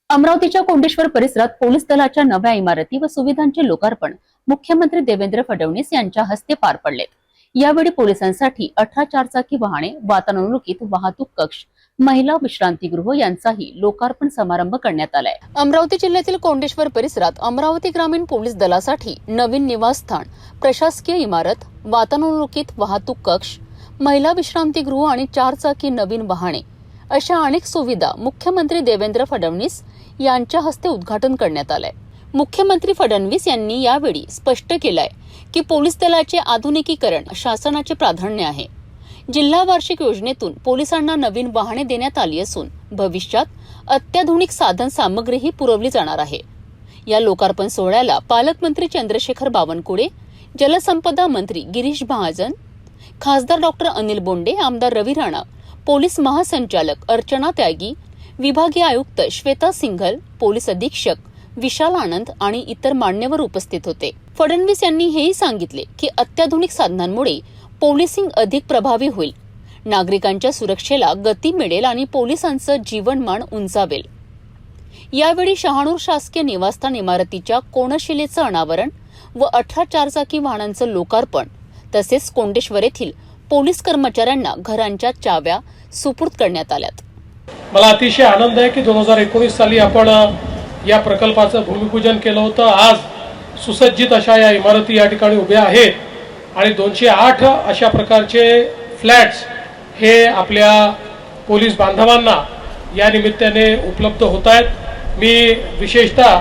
अमरावतीच्या कोंडेश्वर परिसरात पोलीस दलाच्या नव्या इमारती व सुविधांचे लोकार्पण मुख्यमंत्री देवेंद्र फडणवीस यांच्या हस्ते पार पडले। यावेळी पोलिसांसाठी 18 चारचाकी वाहने, वातानुकूलित वाहतूक कक्ष, महिला विश्रांतीगृह यांचाही लोकार्पण समारंभ करण्यात आलाय। अमरावती जिल्ह्यातील कोंडेश्वर परिसरात अमरावती ग्रामीण पोलीस दलासाठी नवीन निवासस्थान, प्रशासकीय इमारत, वातानुकूलित वाहतूक कक्ष, महिला विश्रांतीगृह आणि चारचाकी नवीन वाहने अशा अनेक सुविधा मुख्यमंत्री देवेंद्र फडणवीस यांच्या हस्ते उद्घाटन करण्यात आलंय। मुख्यमंत्री फडणवीस यांनी यावेळी स्पष्ट केलंय की पोलीस दलाचे आधुनिकीकरण शासनाचे प्राधान्य आहे। जिल्हा वार्षिक योजनेतून पोलिसांना नवीन वाहने देण्यात आली असून भविष्यात अत्याधुनिक साधन सामग्रीही पुरवली जाणार आहे। या लोकार्पण सोहळ्याला पालकमंत्री चंद्रशेखर बावनकुळे, जलसंपदा मंत्री गिरीश महाजन, खासदार डॉक्टर अनिल बोंडे, आमदार रवी राणा, पोलीस महासंचालक अर्चना त्यागी, विभागीय आयुक्त श्वेता सिंघल, पोलीस अधीक्षक विशाल आनंद आणि इतर मान्यवर उपस्थित होते। फडणवीस यांनी हेही सांगितले की अत्याधुनिक साधनांमुळे पोलिसिंग अधिक प्रभावी होईल, नागरिकांच्या सुरक्षेला गती मिळेल आणि पोलिसांचं जीवनमान उंचावेल। यावेळी शहाणूर शासकीय निवासस्थान इमारतीच्या कोनशिलेचं अनावरण व 18 चारचाकी वाहनांचं लोकार्पण तसेच कोंडेश्वर येथील पोलीस कर्मचाऱ्यांना घरांच्या चाव्या सुपूर्द करण्यात आल्यात। मला अतिशय आनंद आहे की 2019 साली आपण या प्रकल्पाचं भूमिपूजन केलं होतं। आज सुसज्जित अशा या इमारती या ठिकाणी उभ्या आहेत आणि 208 अशा प्रकारचे फ्लॅट्स हे आपल्या पोलीस बांधवांना या निमित्ताने उपलब्ध होत आहेत। मी विशेषतः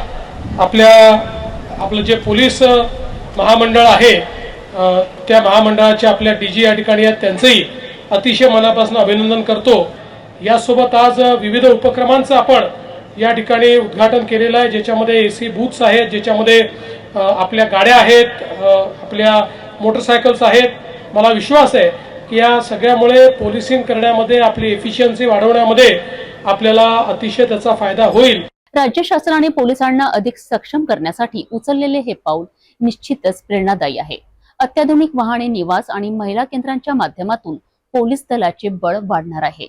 आपलं जे पोलीस महामंडळ आहे त्या महामंडळाचे आपल्या डीजी या ठिकाणी आहेत, त्यांचंही अतिशय मनापासून अभिनंदन करतो। यासोबत आज विविध उपक्रमांचं आपण या ठिकाणी उद्घाटन केलेलं आहे, ज्याच्यामध्ये एसी बूथ्स आहेत, ज्याच्यामध्ये आपल्या गाड्या आहेत, आपल्या मोटरसायकल्स आहेत। मला विश्वास आहे की या सगळ्यामुळे पोलिसिंग करण्यामध्ये, आपली एफिशियन्सी वाढवण्यामध्ये आपल्याला अतिशय त्याचा फायदा होईल। राज्य शासनाने पोलिसांना अधिक सक्षम करण्यासाठी उचललेले हे पाऊल निश्चितच प्रेरणादायी आहे। अत्याधुनिक वाहने, निवास आणि महिला केंद्रांच्या माध्यमातून पोलीस दलाचे बळ वाढणार आहे।